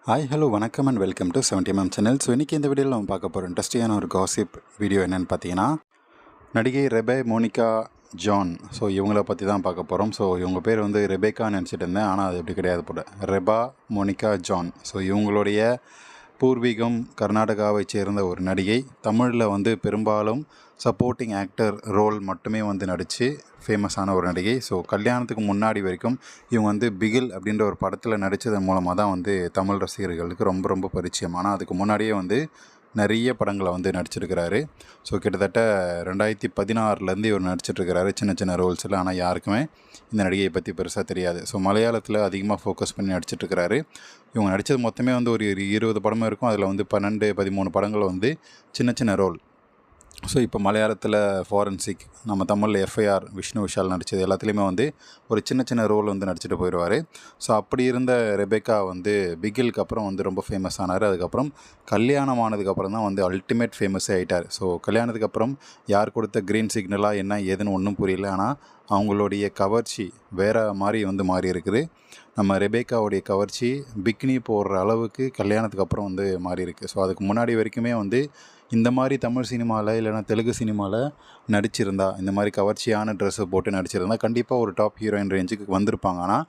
Hi hello வணக்கம் and welcome to 70mm channel. So இன்றைக்கி இந்த வீடியோவில் நம்ம பார்க்க போகிற இன்ட்ரெஸ்டிங்கான ஒரு காசிப் வீடியோ என்னென்னு பார்த்தீங்கன்னா, நடிகை ரெபே மோனிகா ஜான். ஸோ இவங்கள பற்றி தான் பார்க்க போகிறோம். ஸோ இவங்க பேர் வந்து ரெபேக்கான்னு நினச்சிட்டு இருந்தேன், ஆனால் அது எப்படி கிடையாது போல, ரெபா மோனிகா ஜான். ஸோ இவங்களுடைய பூர்வீகம் கர்நாடகாவை சேர்ந்த ஒரு நடிகை. தமிழில் வந்து பெரும்பாலும் சப்போர்ட்டிங் ஆக்டர் ரோல் மட்டுமே வந்து நடித்து ஃபேமஸான ஒரு நடிகை. ஸோ கல்யாணத்துக்கு முன்னாடி வரைக்கும் இவங்க வந்து பிகில் அப்படின்ற ஒரு படத்தில் நடித்ததன் மூலமாக தான் வந்து தமிழ் ரசிகர்களுக்கு ரொம்ப ரொம்ப பரிச்சயம். ஆனால் அதுக்கு முன்னாடியே வந்து நிறைய படங்களை வந்து நடிச்சிருக்கிறாரு. ஸோ கிட்டத்தட்ட 2016 இவர் நடிச்சிட்ருக்கிறாரு சின்ன சின்ன ரோல்ஸில். ஆனால் யாருக்குமே இந்த நடிகையை பற்றி பெருசாக தெரியாது. ஸோ மலையாளத்தில் அதிகமாக ஃபோக்கஸ் பண்ணி நடிச்சிட்ருக்கிறாரு. இவங்க நடித்தது மொத்தமே வந்து ஒரு 20 படமும் இருக்கும். அதில் வந்து 12-13 படங்கள் வந்து சின்ன சின்ன ரோல். ஸோ இப்போ மலையாளத்தில் ஃபாரன்சிக், நம்ம தமிழில் எஃப்ஐஆர், விஷ்ணு விஷால் நடித்தது எல்லாத்துலேயுமே வந்து ஒரு சின்ன சின்ன ரோல் வந்து நடிச்சிட்டு போயிடுவார். ஸோ அப்படி இருந்த ரெபேக்கா வந்து பிகிலுக்கு அப்புறம் வந்து ரொம்ப ஃபேமஸ் ஆனார். அதுக்கப்புறம் கல்யாணம் ஆனதுக்கப்புறம் தான் வந்து அல்டிமேட் ஃபேமஸே ஆகிட்டார். ஸோ கல்யாணத்துக்கு அப்புறம் யார் கொடுத்த க்ரீன் சிக்னலாக என்ன ஏதுன்னு ஒன்றும் புரியல. ஆனால் அவங்களுடைய கவர்ச்சி வேறு மாதிரி வந்து மாறி இருக்குது. நம்ம ரெபேக்காவுடைய கவர்ச்சி பிக்னி போடுற அளவுக்கு கல்யாணத்துக்கு அப்புறம் வந்து மாறி இருக்குது. ஸோ அதுக்கு முன்னாடி வரைக்குமே வந்து இந்த மாதிரி தமிழ் சினிமாவில் இல்லைனா தெலுங்கு சினிமாவில் நடிச்சிருந்தா, இந்த மாதிரி கவர்ச்சியான ட்ரெஸ்ஸை போட்டு நடிச்சிருந்தா கண்டிப்பாக ஒரு டாப் ஹீரோயின் ரேஞ்சுக்கு வந்திருப்பாங்க. ஆனால்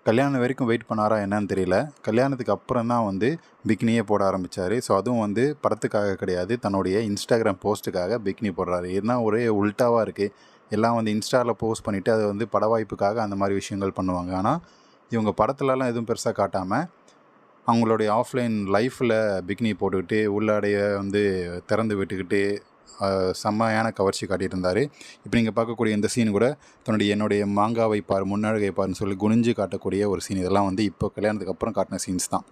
கல்யாணம் வரைக்கும் வெயிட் பண்ணாரா என்னன்னு தெரியல. கல்யாணத்துக்கு அப்புறம் தான் வந்து பிக்னியே போட ஆரம்பித்தார். ஸோ அதுவும் வந்து படத்துக்காக கிடையாது, தன்னுடைய இன்ஸ்டாகிராம் போஸ்ட்டுக்காக பிக்னி போடுறாரு. ஏன்னா ஒரே உல்ட்டாவாக இருக்குது. எல்லாம் வந்து இன்ஸ்டாவில் போஸ்ட் பண்ணிவிட்டு அதை வந்து பட வாய்ப்புக்காக அந்த மாதிரி விஷயங்கள் பண்ணுவாங்க. ஆனால் இவங்க படத்துலலாம் எதுவும் பெருசாக காட்டாமல் அவங்களுடைய ஆஃப்லைன் லைஃப்பில் பிக்னி போட்டுக்கிட்டு உள்ளாடைய வந்து திறந்து விட்டுக்கிட்டு செம்மையான கவர்ச்சி காட்டிகிட்டு இருந்தார். இப்போ நீங்கள் பார்க்கக்கூடிய இந்த சீன் கூட என்னுடைய மாங்காவை பார் முன்னழகை பார்னு சொல்லி குனிஞ்சு காட்டக்கூடிய ஒரு சீன். இதெல்லாம் வந்து இப்போ கல்யாணத்துக்கு அப்புறம் காட்டின சீன்ஸ் தான்.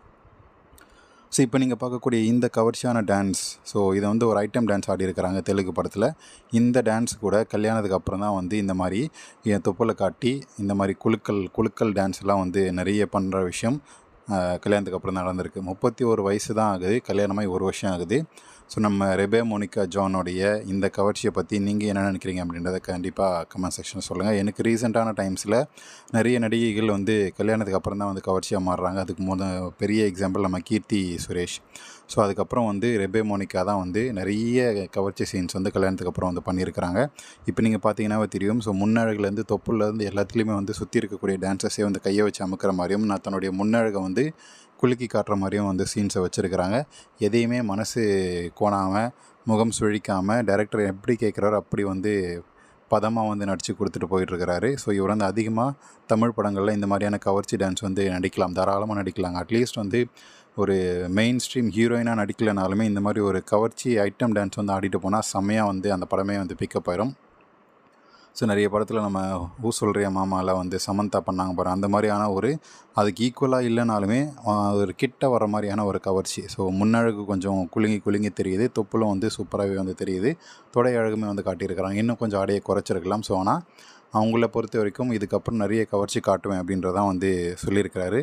ஸோ இப்போ நீங்கள் பார்க்கக்கூடிய இந்த கவர்ச்சியான டான்ஸ், ஸோ இதை வந்து ஒரு ஐட்டம் டான்ஸ் ஆடியிருக்கிறாங்க தெலுங்கு படத்தில். இந்த டான்ஸ் கூட கல்யாணத்துக்கு அப்புறம் தான் வந்து இந்த மாதிரி என் தொப்புளை காட்டி இந்த மாதிரி குலுக்கல் டான்ஸ்லாம் வந்து நிறைய பண்ணுற விஷயம் கல்யாணத்துக்கு அப்புறம் தான் நடந்திருக்கு. 31 வயசு தான் ஆகுது, கல்யாணமாகி 1 வருஷம் ஆகுது. ஸோ நம்ம ரெபே மோனிகா ஜானுடைய இந்த கவர்ச்சியை பற்றி நீங்கள் என்ன நினைக்கிறீங்க அப்படின்றத கண்டிப்பாக கமெண்ட் செக்ஷனில் சொல்லுங்கள். எனக்கு ரீசெண்டான டைம்ஸில் நிறைய நடிகைகள் வந்து கல்யாணத்துக்கு அப்புறம் தான் வந்து கவர்ச்சியாக மாறுறாங்க. அதுக்கு பெரிய எக்ஸாம்பிள் நம்ம கீர்த்தி சுரேஷ். ஸோ அதுக்கப்புறம் வந்து ரெபே மோனிகா தான் வந்து நிறைய கவர்ச்சி சீன்ஸ் வந்து கல்யாணத்துக்கு அப்புறம் வந்து பண்ணியிருக்கிறாங்க. இப்போ நீங்கள் பார்த்தீங்கன்னாவே தெரியும். ஸோ முன்னழகுலேருந்து தொப்புலேருந்து எல்லாத்துலேயுமே வந்து சுற்றி இருக்கக்கூடிய டான்ஸஸே வந்து கையை வச்சு அமுக்கிற மாதிரியும், நான் தன்னுடைய முன்னழகை வந்து குலுக்கி காட்டுற மாதிரியும் வந்து சீன்ஸை வச்சுருக்கிறாங்க. எதையுமே மனசு கோணாமல் முகம் சுழிக்காமல் டைரக்டர் எப்படி கேட்குறாரோ அப்படி வந்து பதமாக வந்து நடித்து கொடுத்துட்டு போயிட்டுருக்கிறாரு. ஸோ இவர் வந்து அதிகமாக தமிழ் படங்களில் இந்த மாதிரியான கவர்ச்சி டான்ஸ் வந்து நடிக்கலாம், தாராளமாக நடிக்கலாங்க. அட்லீஸ்ட் வந்து ஒரு மெயின் ஸ்ட்ரீம் ஹீரோயினாக நடிக்கலைனாலுமே இந்த மாதிரி ஒரு கவர்ச்சி ஐட்டம் டான்ஸ் வந்து ஆடிட்டு போனால் செம்மையாக வந்து அந்த படமே வந்து பிக்கப் ஆயிரும். ஸோ நிறைய படத்தில் நம்ம ஊ சொல்கிறியா மாமாவில் வந்து சமந்தா பண்ணாங்க பாருங்கள், அந்த மாதிரியான ஒரு அதுக்கு ஈக்குவலாக இல்லைனாலுமே ஒரு கிட்ட வர மாதிரியான ஒரு கவர்ச்சி. ஸோ முன்னழகு கொஞ்சம் குலுங்கி தெரியுது, தொப்புலும் வந்து சூப்பராகவே வந்து தெரியுது, தொடை அழகுமே வந்து காட்டியிருக்கிறாங்க. இன்னும் கொஞ்சம் ஆடையை குறைச்சிருக்கலாம். ஸோ ஆனால் அவங்கள பொறுத்த வரைக்கும் இதுக்கப்புறம் நிறைய கவர்ச்சி காட்டுவேன் அப்படின்றதான் வந்து சொல்லியிருக்கிறாரு.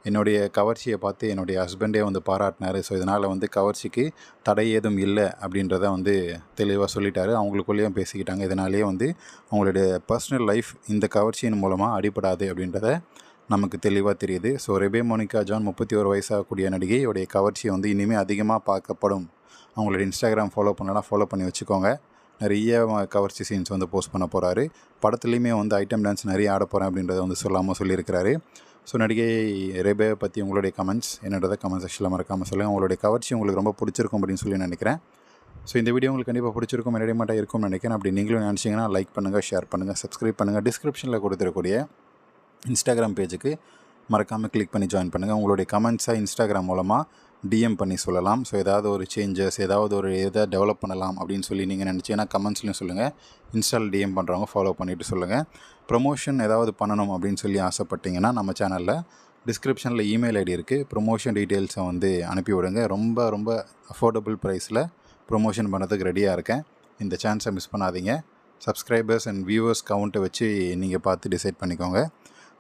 என்னுடைய கவர்ச்சியை பார்த்து என்னுடைய ஹஸ்பண்டே வந்து பாராட்டினார். ஸோ இதனால் வந்து கவர்ச்சிக்கு தடை ஏதும் இல்லை அப்படின்றத வந்து தெளிவாக சொல்லிட்டாரு. அவங்களுக்குள்ளேயும் பேசிக்கிட்டாங்க. இதனாலேயே வந்து அவங்களுடைய பர்சனல் லைஃப் இந்த கவர்ச்சியின் மூலமாக அடிபடாது அப்படின்றத நமக்கு தெளிவாக தெரியுது. ஸோ ரெபே மோனிகா ஜான் 31 வயசாகக்கூடிய நடிகையுடைய கவர்ச்சியை வந்து இனிமேல் அதிகமாக பார்க்கப்படும். அவங்களோட இன்ஸ்டாகிராம் ஃபாலோ பண்ணலாம், ஃபாலோ பண்ணி வச்சுக்கோங்க. நிறைய கவர்ச்சி சீன்ஸ் வந்து போஸ்ட் பண்ண போகிறாரு. படத்துலேயுமே வந்து ஐட்டம் டான்ஸ் நிறைய ஆட போகிறேன் அப்படின்றத வந்து சொல்லாமல் சொல்லியிருக்கிறாரு. ஸோ நடிகை ரெபே பற்றி உங்களுடைய கமெண்ட்ஸ் என்னன்றதை கமெண்ட் செக்ஷனில் மறக்காமல் சொல்லுங்கள். உங்களுடைய கவர்ச்சி உங்களுக்கு ரொம்ப பிடிச்சிருக்கும் அப்படின்னு சொல்லி நினைக்கிறேன். ஸோ இந்த வீடியோ உங்களுக்கு கண்டிப்பாக பிடிச்சிருக்கும், என்னடியமாட்டாக இருக்கும்னு நினைக்கிறேன். அப்படி நீங்களும் நினச்சிங்கன்னா லைக் பண்ணுங்கள், ஷேர் பண்ணுங்கள், சப்ஸ்கிரைப் பண்ணுங்கள். டிஸ்கிரிப்ஷனில் கொடுத்துருக்கூடிய இன்ஸ்டாகிராம் பேஜுக்கு மறக்காமல் கிளிக் பண்ணி ஜாயின் பண்ணுங்கள். உங்களுடைய கமெண்ட்ஸாக இன்ஸ்டாகிராம் மூலமாக டிஎம் பண்ணி சொல்லலாம். ஸோ ஏதாவது ஒரு சேஞ்சஸ், ஏதாவது ஒரு எதை டெவலப் பண்ணலாம் அப்படின்னு சொல்லி நீங்கள் நினச்சிங்கன்னா கமெண்ட்ஸ்லையும் சொல்லுங்கள். இன்ஸ்டால் டிஎம் பண்ணுறவங்க ஃபாலோ பண்ணிவிட்டு சொல்லுங்கள். ப்ரொமோஷன் ஏதாவது பண்ணணும் அப்படின்னு சொல்லி ஆசைப்பட்டீங்கன்னா நம்ம சேனலில் டிஸ்கிரிப்ஷனில் இமெயில் ஐடி இருக்குது. ப்ரொமோஷன் டீட்டெயில்ஸை வந்து அனுப்பிவிடுங்க. ரொம்ப ரொம்ப அஃபோர்டபுள் ப்ரைஸில் ப்ரொமோஷன் பண்ணுறதுக்கு ரெடியாக இருக்கேன். இந்த சான்ஸை மிஸ் பண்ணாதீங்க. சப்ஸ்கிரைபர்ஸ் அண்ட் வியூவர்ஸ் கவுண்ட்டை வச்சு நீங்கள் பார்த்து டிசைட் பண்ணிக்கோங்க.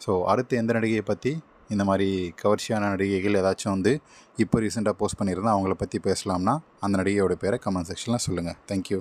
ஸோ அடுத்து எந்த நடிகையை பற்றி இந்த மாதிரி கவர்ச்சியான நடிகைகள் ஏதாச்சும் வந்து இப்போ ரீசெண்டாக போஸ்ட் பண்ணியிருந்தால் அவங்கள பற்றி பேசலாம்னா அந்த நடிகையோட பேரை கமெண்ட் செக்ஷனில் சொல்லுங்கள். தேங்க்யூ.